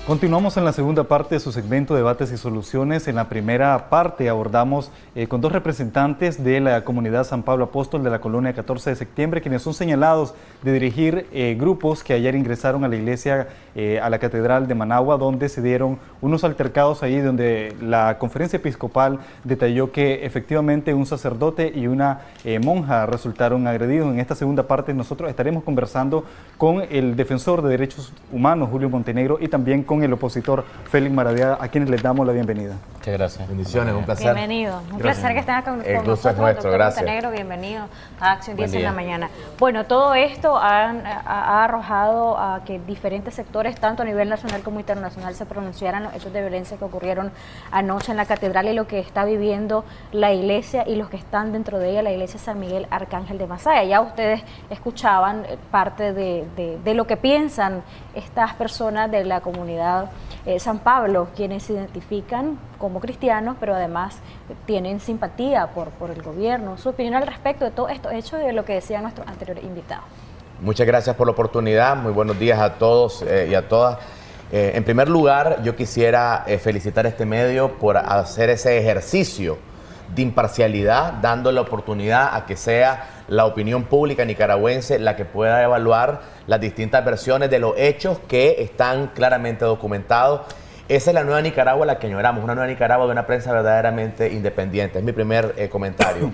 Continuamos en la segunda parte de su segmento Debates y Soluciones. En la primera parte abordamos con dos representantes de la comunidad San Pablo Apóstol de la colonia 14 de septiembre, quienes son señalados de dirigir grupos que ayer ingresaron a la iglesia, a la Catedral de Managua, donde se dieron unos altercados ahí, donde la conferencia episcopal detalló que efectivamente un sacerdote y una monja resultaron agredidos. En esta segunda parte nosotros estaremos conversando con el defensor de derechos humanos, Julio Montenegro, y también con el opositor Félix Maradiaga, a quienes les damos la bienvenida. Muchas gracias. Bendiciones, un placer. Bienvenido. Un placer que estén acá con gusto nosotros. es nuestro, Doctor gracias. Montenegro, bienvenido a Acción 10 en la mañana. Bueno, todo esto ha arrojado a que diferentes sectores, tanto a nivel nacional como internacional, se pronunciaran los hechos de violencia que ocurrieron anoche en la catedral y lo que está viviendo la iglesia y los que están dentro de ella, la iglesia San Miguel Arcángel de Masaya. Ya ustedes escuchaban parte de lo que piensan estas personas de la comunidad San Pablo, quienes se identifican como cristianos, pero además tienen simpatía por el gobierno. Su opinión al respecto de todo esto hecho y de lo que decía nuestro anterior invitado. Muchas gracias por la oportunidad, muy buenos días a todos y a todas. En primer lugar, yo quisiera felicitar a este medio por hacer ese ejercicio de imparcialidad, dando la oportunidad a que sea la opinión pública nicaragüense la que pueda evaluar las distintas versiones de los hechos que están claramente documentados. Esa es la nueva Nicaragua a la que añoramos, una nueva Nicaragua de una prensa verdaderamente independiente. Es mi primer comentario.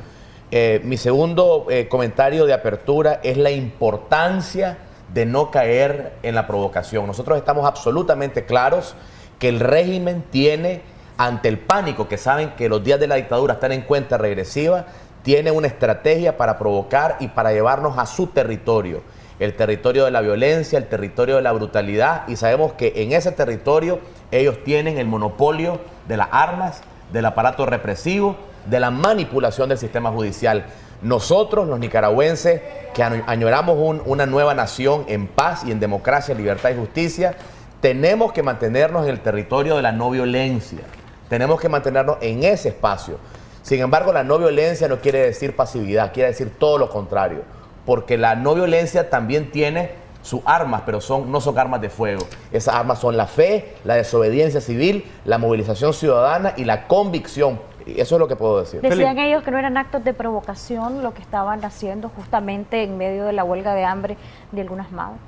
Mi segundo comentario de apertura es la importancia de no caer en la provocación. Nosotros estamos absolutamente claros que el régimen tiene, ante el pánico que saben que los días de la dictadura están en cuenta regresiva, tiene una estrategia para provocar y para llevarnos a su territorio, el territorio de la violencia, el territorio de la brutalidad, y sabemos que en ese territorio ellos tienen el monopolio de las armas, del aparato represivo, de la manipulación del sistema judicial. Nosotros, los nicaragüenses, que añoramos una nueva nación en paz y en democracia, libertad y justicia, tenemos que mantenernos en el territorio de la no violencia. Tenemos que mantenernos en ese espacio. Sin embargo, la no violencia no quiere decir pasividad, quiere decir todo lo contrario. Porque la no violencia también tiene sus armas, pero no son armas de fuego. Esas armas son la fe, la desobediencia civil, la movilización ciudadana y la convicción. Eso es lo que puedo decir. Decían ellos que no eran actos de provocación lo que estaban haciendo justamente en medio de la huelga de hambre de algunas madres.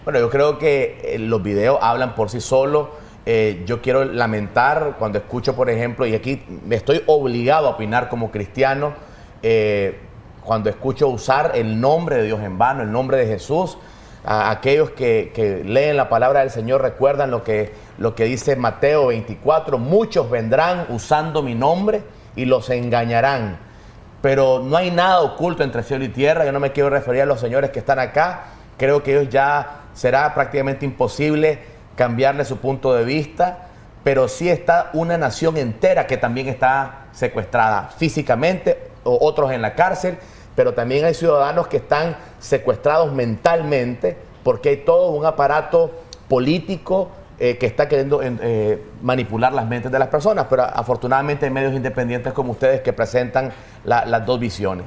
Bueno, yo creo que los videos hablan por sí solos. Yo quiero lamentar cuando escucho, por ejemplo, y aquí me estoy obligado a opinar como cristiano, cuando escucho usar el nombre de Dios en vano, el nombre de Jesús. A aquellos que leen la palabra del Señor recuerdan lo que dice Mateo 24, muchos vendrán usando mi nombre y los engañarán. Pero no hay nada oculto entre cielo y tierra. Yo no me quiero referir a los señores que están acá. Creo que ellos ya será prácticamente imposible cambiarle su punto de vista, pero sí está una nación entera que también está secuestrada físicamente, o otros en la cárcel, pero también hay ciudadanos que están secuestrados mentalmente porque hay todo un aparato político que está queriendo manipular las mentes de las personas, pero afortunadamente hay medios independientes como ustedes que presentan las dos visiones.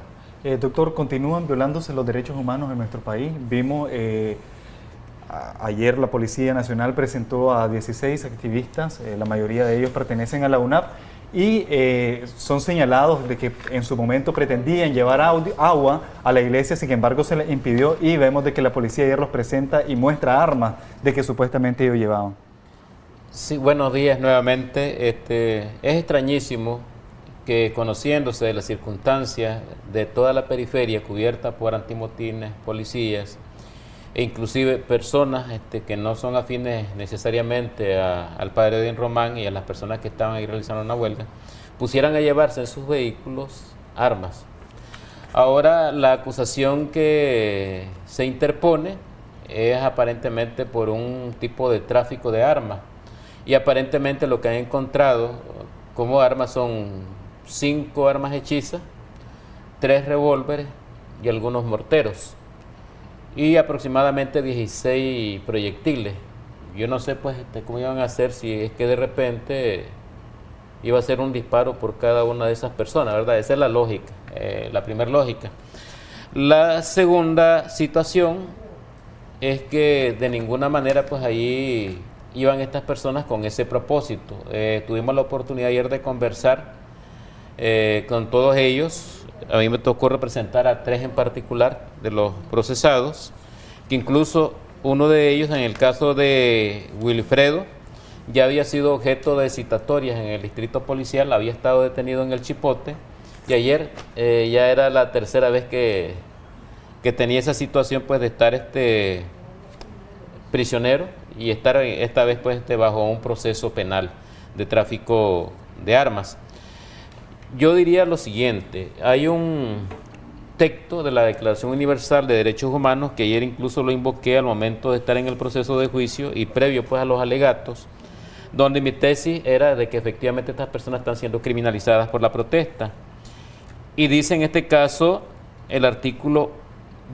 Doctor, continúan violándose los derechos humanos en nuestro país. Vimos ayer la Policía Nacional presentó a 16 activistas, la mayoría de ellos pertenecen a la UNAP, y son señalados de que en su momento pretendían llevar agua a la iglesia, sin embargo se les impidió, y vemos de que la policía ayer los presenta y muestra armas de que supuestamente ellos llevaban. Sí, buenos días nuevamente. Es extrañísimo que, conociéndose de las circunstancias de toda la periferia cubierta por antimotines, policías e inclusive personas que no son afines necesariamente al padre Edwin Román y a las personas que estaban ahí realizando una huelga, pusieran a llevarse en sus vehículos armas. Ahora la acusación que se interpone es aparentemente por un tipo de tráfico de armas, y aparentemente lo que han encontrado como armas son 5 armas hechizas, 3 revólveres y algunos morteros, y aproximadamente 16 proyectiles. Yo no sé pues cómo iban a hacer, si es que de repente iba a ser un disparo por cada una de esas personas, ¿verdad? Esa es la lógica, la primera lógica. La segunda situación es que de ninguna manera pues ahí iban estas personas con ese propósito. Tuvimos la oportunidad ayer de conversar con todos ellos. A mí me tocó representar a 3 en particular de los procesados, que incluso uno de ellos, en el caso de Wilfredo, ya había sido objeto de citatorias en el distrito policial, había estado detenido en el Chipote, y ayer ya era la tercera vez que tenía esa situación, pues, de estar prisionero y estar esta vez, pues, bajo un proceso penal de tráfico de armas. Yo diría lo siguiente: hay un texto de la Declaración Universal de Derechos Humanos que ayer incluso lo invoqué al momento de estar en el proceso de juicio y previo, pues, a los alegatos, donde mi tesis era de que efectivamente estas personas están siendo criminalizadas por la protesta. Y dice en este caso el artículo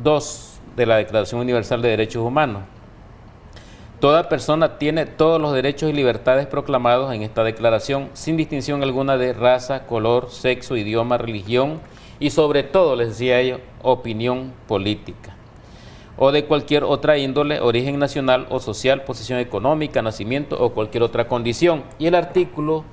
2 de la Declaración Universal de Derechos Humanos: toda persona tiene todos los derechos y libertades proclamados en esta declaración, sin distinción alguna de raza, color, sexo, idioma, religión y, sobre todo, les decía yo, opinión política, o de cualquier otra índole, origen nacional o social, posición económica, nacimiento o cualquier otra condición. Y el artículo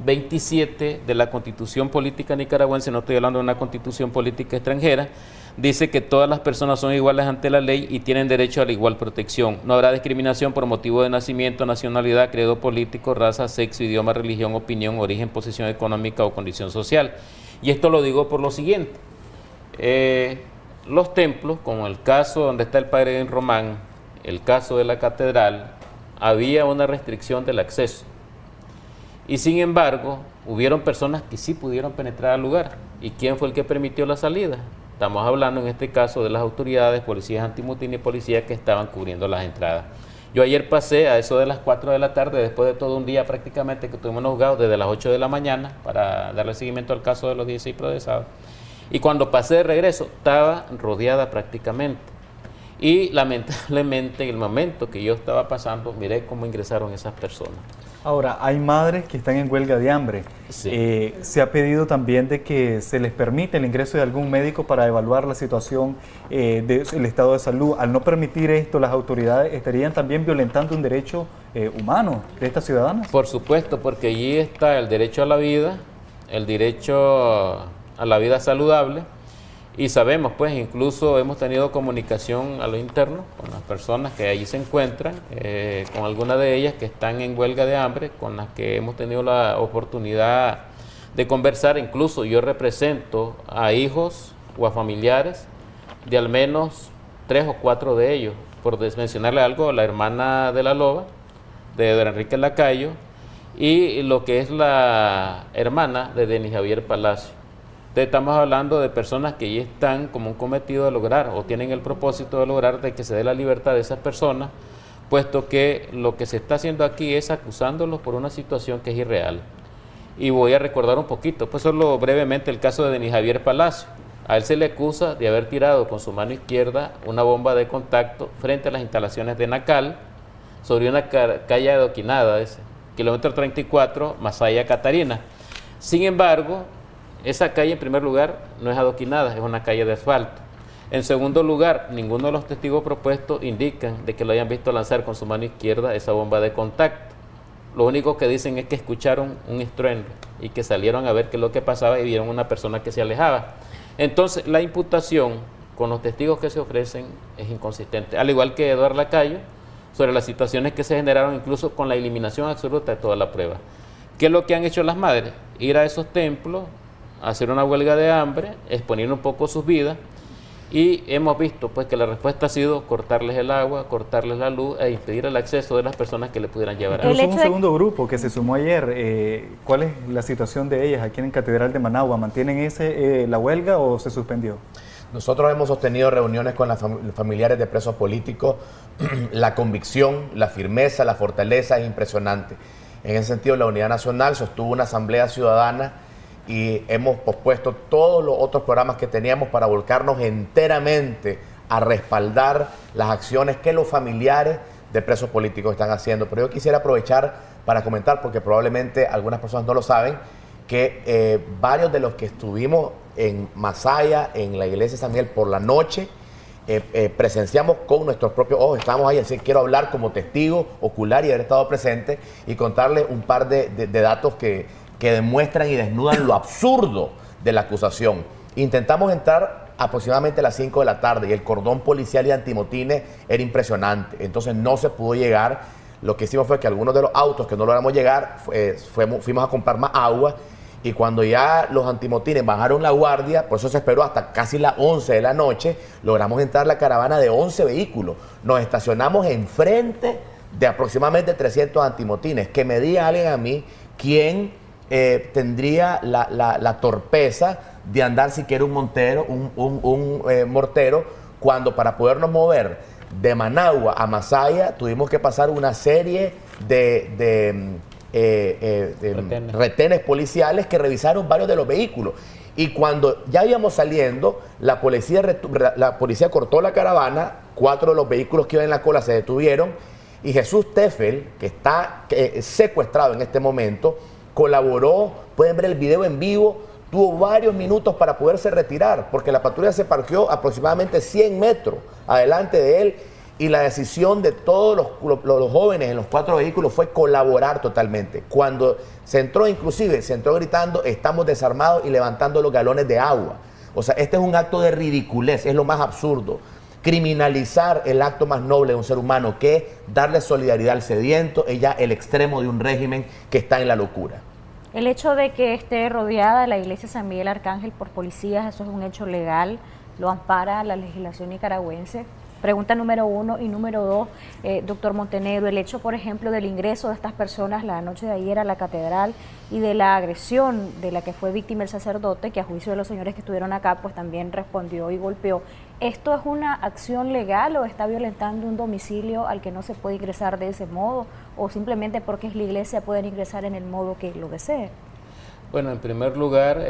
27 de la Constitución Política Nicaragüense, no estoy hablando de una Constitución política extranjera, dice que todas las personas son iguales ante la ley y tienen derecho a la igual protección. No habrá discriminación por motivo de nacimiento, nacionalidad, credo político, raza, sexo, idioma, religión, opinión, origen, posición económica o condición social. Y esto lo digo por lo siguiente: los templos, como el caso donde está el Padre en Román, el caso de la catedral, había una restricción del acceso. Y sin embargo, hubieron personas que sí pudieron penetrar al lugar. ¿Y quién fue el que permitió la salida? Estamos hablando en este caso de las autoridades, policías antimutina y policías que estaban cubriendo las entradas. Yo ayer pasé a eso de las 4 de la tarde, después de todo un día prácticamente que estuvimos juzgados desde las 8 de la mañana para darle seguimiento al caso de los 16 procesados. Y cuando pasé de regreso, estaba rodeada prácticamente. Y lamentablemente, en el momento que yo estaba pasando, miré cómo ingresaron esas personas. Ahora, hay madres que están en huelga de hambre. Sí. Se ha pedido también de que se les permita el ingreso de algún médico para evaluar la situación del estado de salud. Al no permitir esto, las autoridades estarían también violentando un derecho humano de estas ciudadanas. Por supuesto, porque allí está el derecho a la vida, el derecho a la vida saludable. Y sabemos, pues, incluso hemos tenido comunicación a lo interno con las personas que allí se encuentran, con algunas de ellas que están en huelga de hambre, con las que hemos tenido la oportunidad de conversar. Incluso yo represento a hijos o a familiares de al menos 3 o 4 de ellos. Por mencionarle algo, la hermana de la Loba, de don Enrique Lacayo, y lo que es la hermana de Denis Javier Palacio. Entonces, estamos hablando de personas que ya están como un cometido de lograr o tienen el propósito de lograr de que se dé la libertad de esas personas, puesto que lo que se está haciendo aquí es acusándolos por una situación que es irreal. Y voy a recordar un poquito, pues solo brevemente el caso de Denis Javier Palacio. A él se le acusa de haber tirado con su mano izquierda una bomba de contacto frente a las instalaciones de Nacal, sobre una calle adoquinada, kilómetro 34, Masaya Catarina. Sin embargo, esa calle, en primer lugar, no es adoquinada, es una calle de asfalto. En segundo lugar, ninguno de los testigos propuestos indican de que lo hayan visto lanzar con su mano izquierda esa bomba de contacto. Lo único que dicen es que escucharon un estruendo y que salieron a ver qué es lo que pasaba y vieron una persona que se alejaba. Entonces, la imputación con los testigos que se ofrecen es inconsistente, al igual que Eduardo Lacayo, sobre las situaciones que se generaron incluso con la eliminación absoluta de toda la prueba. ¿Qué es lo que han hecho las madres? Ir a esos templos, hacer una huelga de hambre, exponer un poco sus vidas, y hemos visto, pues, que la respuesta ha sido cortarles el agua, cortarles la luz e impedir el acceso de las personas que le pudieran llevar agua. Incluso un segundo grupo que se sumó ayer, ¿cuál es la situación de ellas aquí en Catedral de Managua? ¿Mantienen la huelga o se suspendió? Nosotros hemos sostenido reuniones con los familiares de presos políticos. La convicción, la firmeza, la fortaleza es impresionante. En ese sentido, la Unidad Nacional sostuvo una asamblea ciudadana y hemos pospuesto todos los otros programas que teníamos para volcarnos enteramente a respaldar las acciones que los familiares de presos políticos están haciendo. Pero yo quisiera aprovechar para comentar, porque probablemente algunas personas no lo saben, que varios de los que estuvimos en Masaya, en la iglesia de San Miguel por la noche, presenciamos con nuestros propios ojos, estábamos ahí, así que quiero hablar como testigo ocular y haber estado presente y contarles un par de datos que demuestran y desnudan lo absurdo de la acusación. Intentamos entrar aproximadamente a las 5 de la tarde y el cordón policial y antimotines era impresionante, entonces no se pudo llegar. Lo que hicimos fue que algunos de los autos que no logramos llegar, fuimos a comprar más agua, y cuando ya los antimotines bajaron la guardia, por eso se esperó hasta casi las 11 de la noche, logramos entrar la caravana de 11 vehículos. Nos estacionamos enfrente de aproximadamente 300 antimotines. Que me diga alguien a mí quién tendría la torpeza de andar siquiera un mortero, cuando para podernos mover de Managua a Masaya tuvimos que pasar una serie de retenes policiales que revisaron varios de los vehículos. Y cuando ya íbamos saliendo, la policía cortó la caravana, 4 de los vehículos que iban en la cola se detuvieron, y Jesús Teffel, que está secuestrado en este momento, colaboró, pueden ver el video en vivo, tuvo varios minutos para poderse retirar, porque la patrulla se parqueó aproximadamente 100 metros adelante de él, y la decisión de todos los jóvenes en los 4 vehículos fue colaborar totalmente. Cuando se entró, inclusive, se entró gritando, estamos desarmados, y levantando los galones de agua. O sea, este es un acto de ridiculez, es lo más absurdo. Criminalizar el acto más noble de un ser humano, que es darle solidaridad al sediento, es ya el extremo de un régimen que está en la locura. El hecho de que esté rodeada la iglesia San Miguel Arcángel por policías, eso es un hecho legal, lo ampara la legislación nicaragüense. Pregunta número 1 y número 2, doctor Montenegro, el hecho, por ejemplo, del ingreso de estas personas la noche de ayer a la catedral y de la agresión de la que fue víctima el sacerdote, que a juicio de los señores que estuvieron acá, pues también respondió y golpeó. ¿Esto es una acción legal o está violentando un domicilio al que no se puede ingresar de ese modo? ¿O simplemente porque es la iglesia pueden ingresar en el modo que lo desee? Bueno, en primer lugar,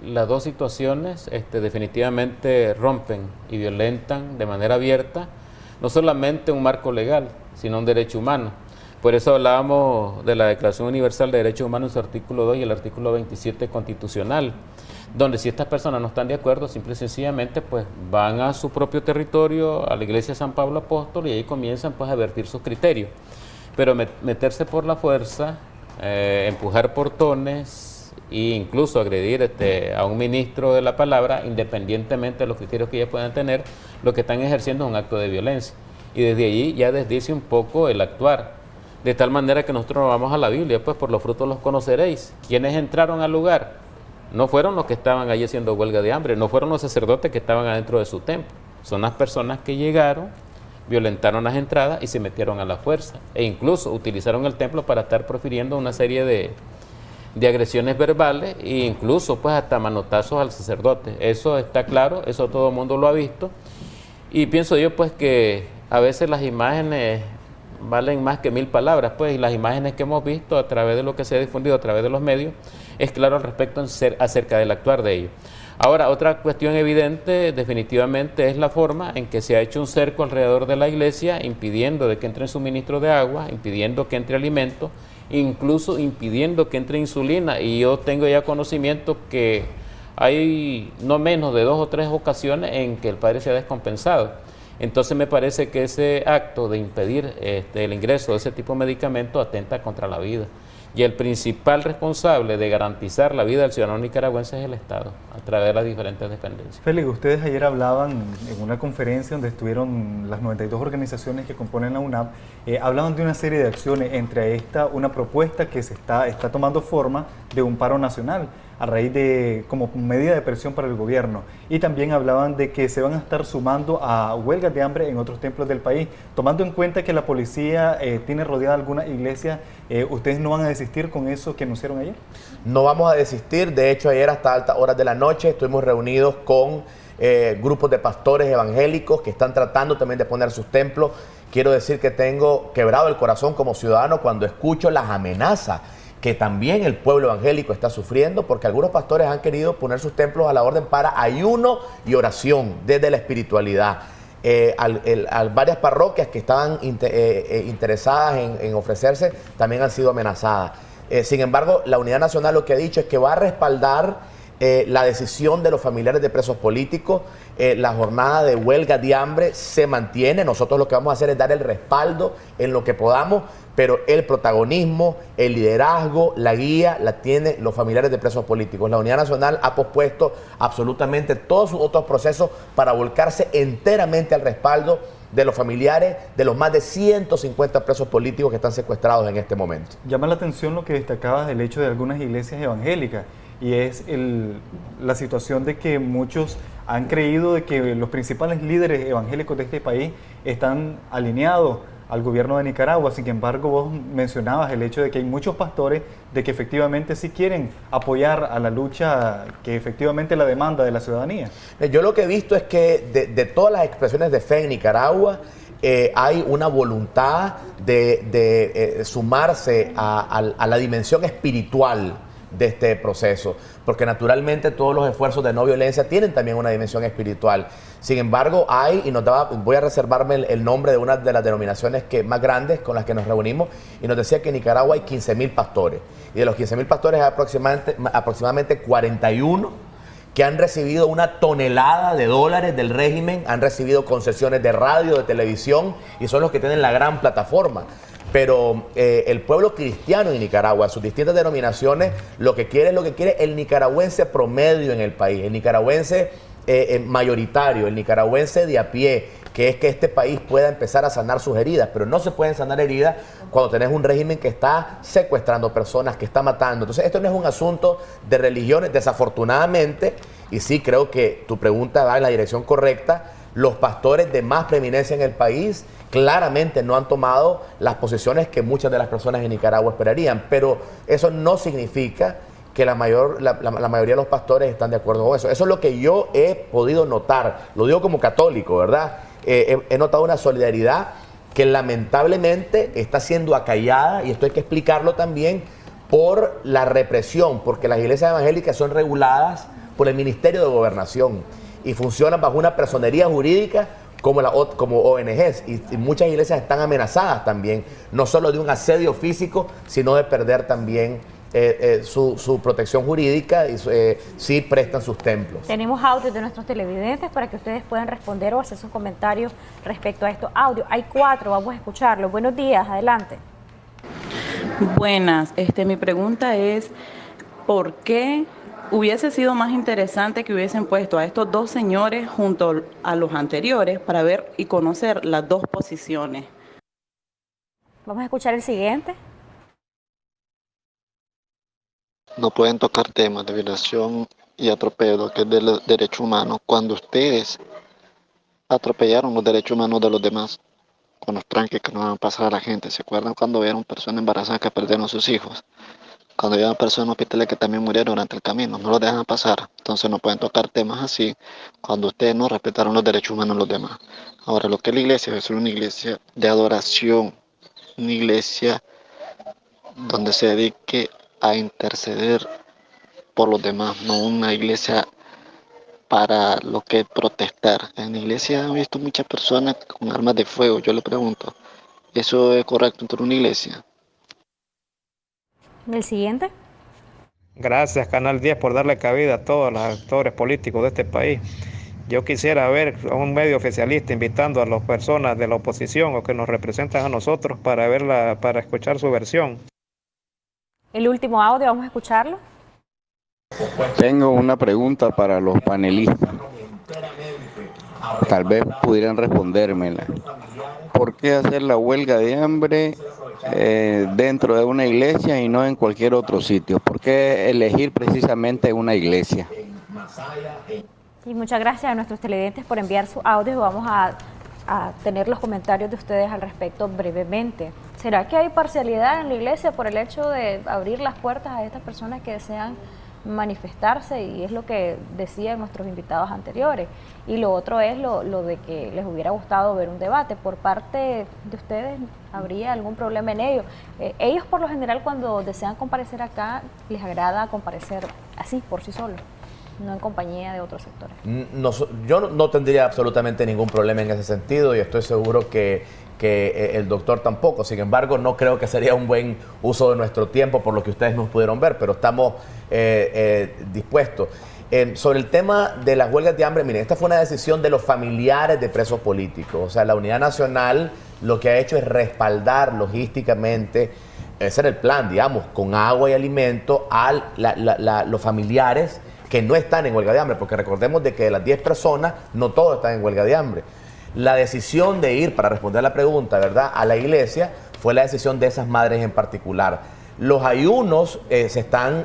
las dos situaciones definitivamente rompen y violentan de manera abierta no solamente un marco legal, sino un derecho humano. Por eso hablábamos de la Declaración Universal de Derechos Humanos, su artículo 2 y el artículo 27 constitucional, donde si estas personas no están de acuerdo, simple y sencillamente pues van a su propio territorio, a la iglesia San Pablo Apóstol, y ahí comienzan pues a vertir sus criterios. Pero meterse por la fuerza, empujar portones e incluso agredir a un ministro de la palabra, independientemente de los criterios que ellos puedan tener, lo que están ejerciendo es un acto de violencia. Y desde allí ya desdice un poco el actuar. De tal manera que nosotros nos vamos a la Biblia, pues por los frutos los conoceréis. ¿Quiénes entraron al lugar? No fueron los que estaban allí haciendo huelga de hambre, no fueron los sacerdotes que estaban adentro de su templo. Son las personas que llegaron, violentaron las entradas y se metieron a la fuerza, e incluso utilizaron el templo para estar profiriendo una serie de agresiones verbales e incluso pues hasta manotazos al sacerdote. Eso está claro, eso todo el mundo lo ha visto, y pienso yo pues que a veces las imágenes valen más que 1000 palabras, pues, y las imágenes que hemos visto a través de lo que se ha difundido a través de los medios es claro al respecto acerca del actuar de ellos. Ahora, otra cuestión evidente definitivamente es la forma en que se ha hecho un cerco alrededor de la iglesia, impidiendo de que entre suministro de agua, impidiendo que entre alimento, incluso impidiendo que entre insulina. Y yo tengo ya conocimiento que hay no menos de 2 o 3 ocasiones en que el padre se ha descompensado. Entonces me parece que ese acto de impedir el ingreso de ese tipo de medicamentos atenta contra la vida. Y el principal responsable de garantizar la vida del ciudadano nicaragüense es el Estado, a través de las diferentes dependencias. Félix, ustedes ayer hablaban en una conferencia donde estuvieron las 92 organizaciones que componen la UNAP, hablaban de una serie de acciones, entre esta una propuesta que se está tomando forma de un paro nacional, a raíz de, como medida de presión para el gobierno, y también hablaban de que se van a estar sumando a huelgas de hambre en otros templos del país, tomando en cuenta que la policía tiene rodeada alguna iglesia. ¿Ustedes no van a desistir con eso que anunciaron ayer? No vamos a desistir. De hecho, ayer hasta altas horas de la noche estuvimos reunidos con grupos de pastores evangélicos que están tratando también de poner sus templos. Quiero decir que tengo quebrado el corazón como ciudadano cuando escucho las amenazas que también el pueblo evangélico está sufriendo, porque algunos pastores han querido poner sus templos a la orden para ayuno y oración desde la espiritualidad. Varias parroquias que estaban interesadas en ofrecerse también han sido amenazadas. Sin embargo, la Unidad Nacional lo que ha dicho es que va a respaldar la decisión de los familiares de presos políticos. la jornada de huelga de hambre se mantiene. Nosotros lo que vamos a hacer es dar el respaldo en lo que podamos, pero el protagonismo, el liderazgo, la guía, la tienen los familiares de presos políticos. La Unidad Nacional ha pospuesto absolutamente todos sus otros procesos para volcarse enteramente al respaldo de los familiares de los más de 150 presos políticos que están secuestrados en este momento. Llama la atención lo que destacabas del hecho de algunas iglesias evangélicas, y es la situación de que muchos han creído de que los principales líderes evangélicos de este país están alineados al gobierno de Nicaragua. Sin embargo, vos mencionabas el hecho de que hay muchos pastores de que efectivamente sí quieren apoyar a la lucha que efectivamente la demanda de la ciudadanía. Yo lo que he visto es que de todas las expresiones de fe en Nicaragua, hay una voluntad de sumarse a la dimensión espiritual de este proceso, porque naturalmente todos los esfuerzos de no violencia tienen también una dimensión espiritual. Sin embargo, voy a reservarme el nombre de una de las denominaciones más grandes con las que nos reunimos, y nos decía que en Nicaragua hay 15.000 pastores, y de los 15.000 pastores hay aproximadamente 41 que han recibido una tonelada de dólares del régimen, han recibido concesiones de radio, de televisión, y son los que tienen la gran plataforma. Pero el pueblo cristiano en Nicaragua, sus distintas denominaciones, lo que quiere el nicaragüense promedio en el país, el nicaragüense mayoritario, el nicaragüense de a pie, que es que este país pueda empezar a sanar sus heridas. Pero no se pueden sanar heridas cuando tenés un régimen que está secuestrando personas, que está matando. Entonces esto no es un asunto de religiones, desafortunadamente, y sí creo que tu pregunta va en la dirección correcta. Los pastores de más preeminencia en el país claramente no han tomado las posiciones que muchas de las personas en Nicaragua esperarían, pero eso no significa que la mayoría de los pastores están de acuerdo con eso. Eso es lo que yo he podido notar, lo digo como católico, ¿verdad? He notado una solidaridad que lamentablemente está siendo acallada, y esto hay que explicarlo también, por la represión, porque las iglesias evangélicas son reguladas por el Ministerio de Gobernación y funcionan bajo una personería jurídica como ONGs, y muchas iglesias están amenazadas también, no solo de un asedio físico, sino de perder también su protección jurídica, y si prestan sus templos. Tenemos audios de nuestros televidentes para que ustedes puedan responder o hacer sus comentarios respecto a estos audios. Hay 4, vamos a escucharlos. Buenos días, adelante. Buenas, mi pregunta es, ¿por qué hubiese sido más interesante que hubiesen puesto a estos 2 señores junto a los anteriores para ver y conocer las 2 posiciones? Vamos a escuchar el siguiente. No pueden tocar temas de violación y atropello, que es de los derechos humanos, cuando ustedes atropellaron los derechos humanos de los demás con los tranques que nos van a pasar a la gente. ¿Se acuerdan cuando vieron personas embarazadas que perdieron a sus hijos? Cuando vieron personas en hospitales que también murieron durante el camino, no los dejan pasar. Entonces no pueden tocar temas así cuando ustedes no respetaron los derechos humanos de los demás. Ahora, lo que es la iglesia es una iglesia de adoración, una iglesia donde se dedique a interceder por los demás, no una iglesia para lo que es protestar. En la iglesia he visto muchas personas con armas de fuego. Yo le pregunto, ¿eso es correcto dentro de una iglesia? ¿El siguiente? Gracias, Canal 10, por darle cabida a todos los actores políticos de este país. Yo quisiera ver a un medio oficialista invitando a las personas de la oposición o que nos representan a nosotros para escuchar su versión. El último audio, vamos a escucharlo. Tengo una pregunta para los panelistas. Tal vez pudieran respondérmela. ¿Por qué hacer la huelga de hambre dentro de una iglesia y no en cualquier otro sitio? ¿Por qué elegir precisamente una iglesia? Y muchas gracias a nuestros televidentes por enviar su audio. Vamos a tener los comentarios de ustedes al respecto brevemente. ¿Será que hay parcialidad en la iglesia por el hecho de abrir las puertas a estas personas que desean manifestarse? Y es lo que decían nuestros invitados anteriores. Y lo otro es lo de que les hubiera gustado ver un debate. Por parte de ustedes, ¿habría algún problema en ello? Ellos por lo general cuando desean comparecer acá, les agrada comparecer así, por sí solos, no en compañía de otros sectores. Yo no tendría absolutamente ningún problema en ese sentido, y estoy seguro que el doctor tampoco. Sin embargo, no creo que sería un buen uso de nuestro tiempo por lo que ustedes nos pudieron ver, pero estamos dispuestos. Sobre el tema de las huelgas de hambre, miren, esta fue una decisión de los familiares de presos políticos. O sea, la Unidad Nacional lo que ha hecho es respaldar logísticamente, ese era el plan, digamos, con agua y alimento a los familiares que no están en huelga de hambre, porque recordemos de que de las 10 personas, no todos están en huelga de hambre. La decisión de ir, para responder a la pregunta, ¿verdad?, a la iglesia, fue la decisión de esas madres en particular. Los ayunos se están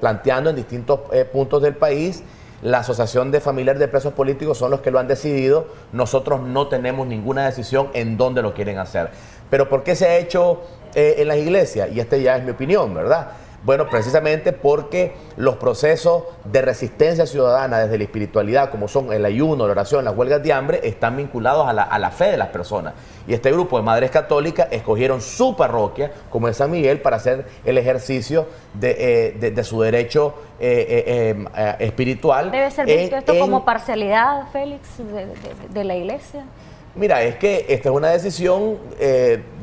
planteando en distintos puntos del país. La Asociación de Familiares de Presos Políticos son los que lo han decidido. Nosotros no tenemos ninguna decisión en dónde lo quieren hacer. Pero ¿por qué se ha hecho en las iglesias? Y esta ya es mi opinión, ¿verdad? Bueno, precisamente porque los procesos de resistencia ciudadana desde la espiritualidad, como son el ayuno, la oración, las huelgas de hambre, están vinculados a la fe de las personas. Y este grupo de madres católicas escogieron su parroquia, como es San Miguel, para hacer el ejercicio de su derecho espiritual. ¿Debe ser visto esto como parcialidad, Félix, de la iglesia? Mira, es que esta es una decisión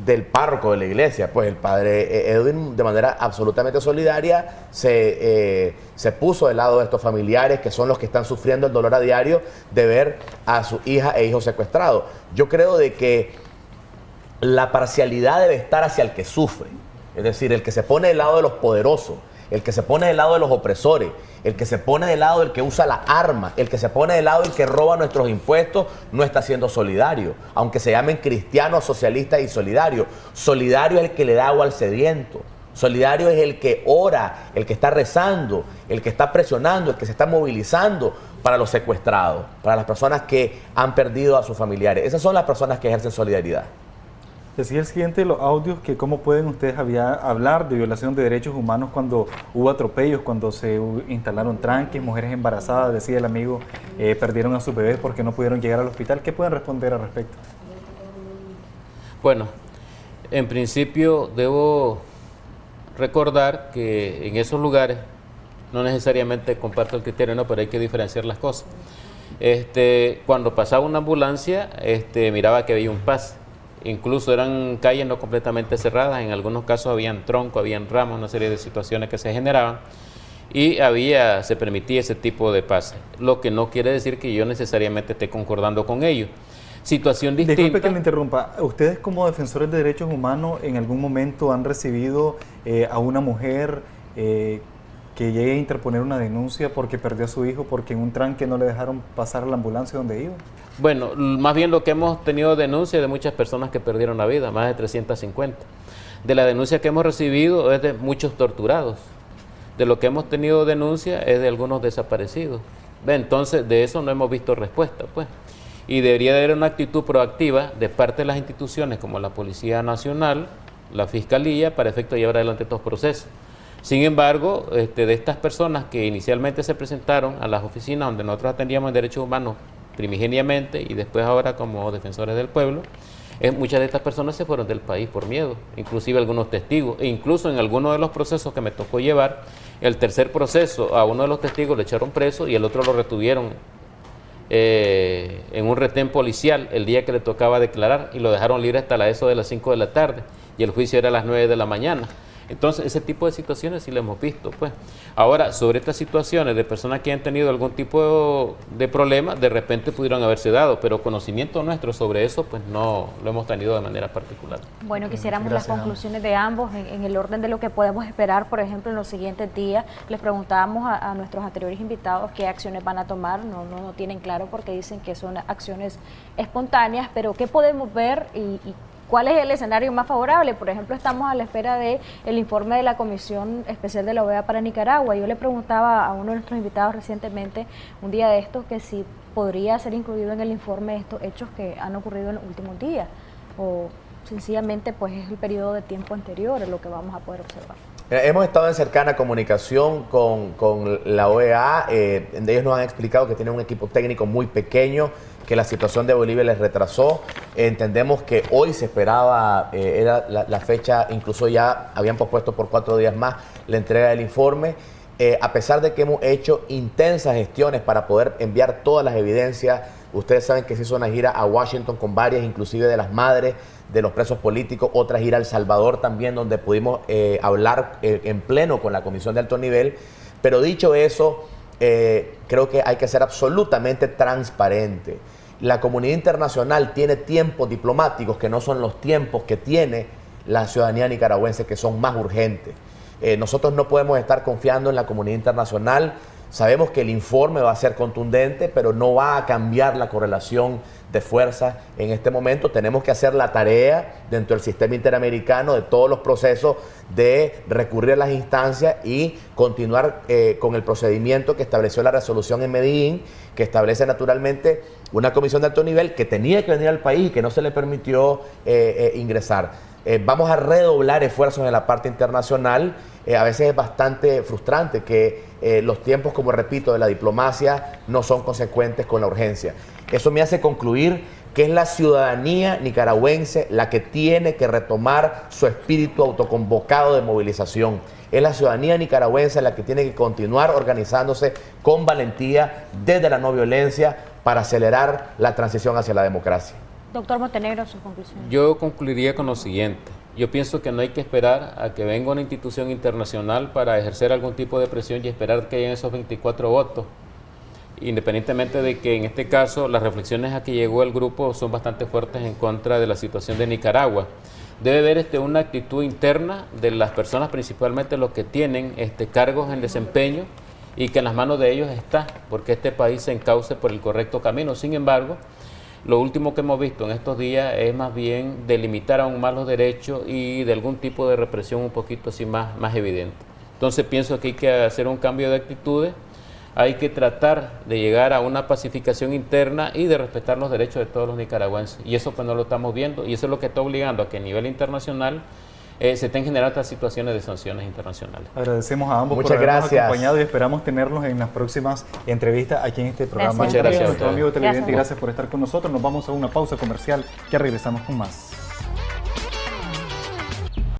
del párroco de la iglesia. Pues el padre Edwin, de manera absolutamente solidaria, se puso del lado de estos familiares que son los que están sufriendo el dolor a diario de ver a su hija e hijo secuestrados. Yo creo de que la parcialidad debe estar hacia el que sufre, es decir, el que se pone del lado de los poderosos, el que se pone del lado de los opresores, el que se pone del lado del que usa la arma, el que se pone del lado del que roba nuestros impuestos, no está siendo solidario, aunque se llamen cristianos, socialistas y solidarios. Solidario es el que le da agua al sediento, solidario es el que ora, el que está rezando, el que está presionando, el que se está movilizando para los secuestrados, para las personas que han perdido a sus familiares. Esas son las personas que ejercen solidaridad. Decía el siguiente de los audios que cómo pueden ustedes hablar de violación de derechos humanos cuando hubo atropellos, cuando se instalaron tranques, mujeres embarazadas, decía el amigo, perdieron a sus bebés porque no pudieron llegar al hospital. ¿Qué pueden responder al respecto? Bueno, en principio debo recordar que en esos lugares, no necesariamente comparto el criterio, no, pero hay que diferenciar las cosas. Cuando pasaba una ambulancia, miraba que había un pase. Incluso eran calles no completamente cerradas, en algunos casos habían troncos, habían ramos, una serie de situaciones que se generaban y se permitía ese tipo de pase, lo que no quiere decir que yo necesariamente esté concordando con ello. Situación distinta. Disculpe que le interrumpa, ¿ustedes como defensores de derechos humanos en algún momento han recibido a una mujer que llegue a interponer una denuncia porque perdió a su hijo, porque en un tranque no le dejaron pasar a la ambulancia donde iba? Bueno, más bien lo que hemos tenido denuncia de muchas personas que perdieron la vida, más de 350. De la denuncia que hemos recibido es de muchos torturados. De lo que hemos tenido denuncia es de algunos desaparecidos. Entonces, de eso no hemos visto respuesta, pues. Y debería de haber una actitud proactiva de parte de las instituciones como la Policía Nacional, la Fiscalía, para efecto de llevar adelante estos procesos. Sin embargo, de estas personas que inicialmente se presentaron a las oficinas donde nosotros atendíamos en derechos humanos primigeniamente y después ahora como defensores del pueblo, muchas de estas personas se fueron del país por miedo, inclusive algunos testigos, e incluso en algunos de los procesos que me tocó llevar, el tercer proceso, a uno de los testigos le echaron preso y el otro lo retuvieron en un retén policial el día que le tocaba declarar y lo dejaron libre hasta eso de las 5 de la tarde y el juicio era a las 9 de la mañana. Entonces, ese tipo de situaciones sí lo hemos visto, pues. Ahora, sobre estas situaciones de personas que han tenido algún tipo de problema, de repente pudieron haberse dado, pero conocimiento nuestro sobre eso, pues no lo hemos tenido de manera particular. Bueno, quisiéramos las conclusiones de ambos en el orden de lo que podemos esperar, por ejemplo, en los siguientes días. Les preguntábamos a nuestros anteriores invitados qué acciones van a tomar, no tienen claro porque dicen que son acciones espontáneas, pero qué podemos ver y ¿cuál es el escenario más favorable? Por ejemplo, estamos a la espera del informe de la Comisión Especial de la OEA para Nicaragua. Yo le preguntaba a uno de nuestros invitados recientemente, un día de estos, que si podría ser incluido en el informe estos hechos que han ocurrido en los últimos días, o sencillamente pues es el periodo de tiempo anterior lo que vamos a poder observar. Hemos estado en cercana comunicación con la OEA, ellos nos han explicado que tienen un equipo técnico muy pequeño, que la situación de Bolivia les retrasó. Entendemos que hoy se esperaba, era la fecha, incluso ya habían pospuesto por 4 días más la entrega del informe. A pesar de que hemos hecho intensas gestiones para poder enviar todas las evidencias, ustedes saben que se hizo una gira a Washington con varias, inclusive de las madres de los presos políticos, otra gira a El Salvador también, donde pudimos hablar en pleno con la Comisión de Alto Nivel. Pero dicho eso, creo que hay que ser absolutamente transparente. La comunidad internacional tiene tiempos diplomáticos que no son los tiempos que tiene la ciudadanía nicaragüense, que son más urgentes. Nosotros no podemos estar confiando en la comunidad internacional. Sabemos que el informe va a ser contundente, pero no va a cambiar la correlación de fuerzas en este momento. Tenemos que hacer la tarea dentro del sistema interamericano de todos los procesos de recurrir a las instancias y continuar con el procedimiento que estableció la resolución en Medellín, que establece naturalmente una comisión de alto nivel que tenía que venir al país y que no se le permitió ingresar. Vamos a redoblar esfuerzos en la parte internacional. A veces es bastante frustrante que los tiempos, como repito, de la diplomacia no son consecuentes con la urgencia. Eso me hace concluir que es la ciudadanía nicaragüense la que tiene que retomar su espíritu autoconvocado de movilización. Es la ciudadanía nicaragüense la que tiene que continuar organizándose con valentía desde la no violencia para acelerar la transición hacia la democracia. Doctor Montenegro, su conclusión. Yo concluiría con lo siguiente. Yo pienso que no hay que esperar a que venga una institución internacional para ejercer algún tipo de presión y esperar que hayan esos 24 votos. Independientemente de que en este caso las reflexiones a que llegó el grupo son bastante fuertes en contra de la situación de Nicaragua. Debe haber una actitud interna de las personas, principalmente los que tienen cargos en desempeño, y que en las manos de ellos está, porque este país se encauce por el correcto camino. Sin embargo, lo último que hemos visto en estos días es más bien delimitar aún más los derechos y de algún tipo de represión un poquito así más evidente. Entonces pienso que hay que hacer un cambio de actitudes, hay que tratar de llegar a una pacificación interna y de respetar los derechos de todos los nicaragüenses. Y eso pues no lo estamos viendo, y eso es lo que está obligando a que a nivel internacional se estén generando estas situaciones de sanciones internacionales. Agradecemos a ambos Muchas por habernos gracias. acompañado y esperamos tenerlos en las próximas entrevistas aquí en este programa. Muchas gracias a Nuestro ustedes. amigo televidente, gracias por estar con nosotros. Nos vamos a una pausa comercial, ya regresamos con más.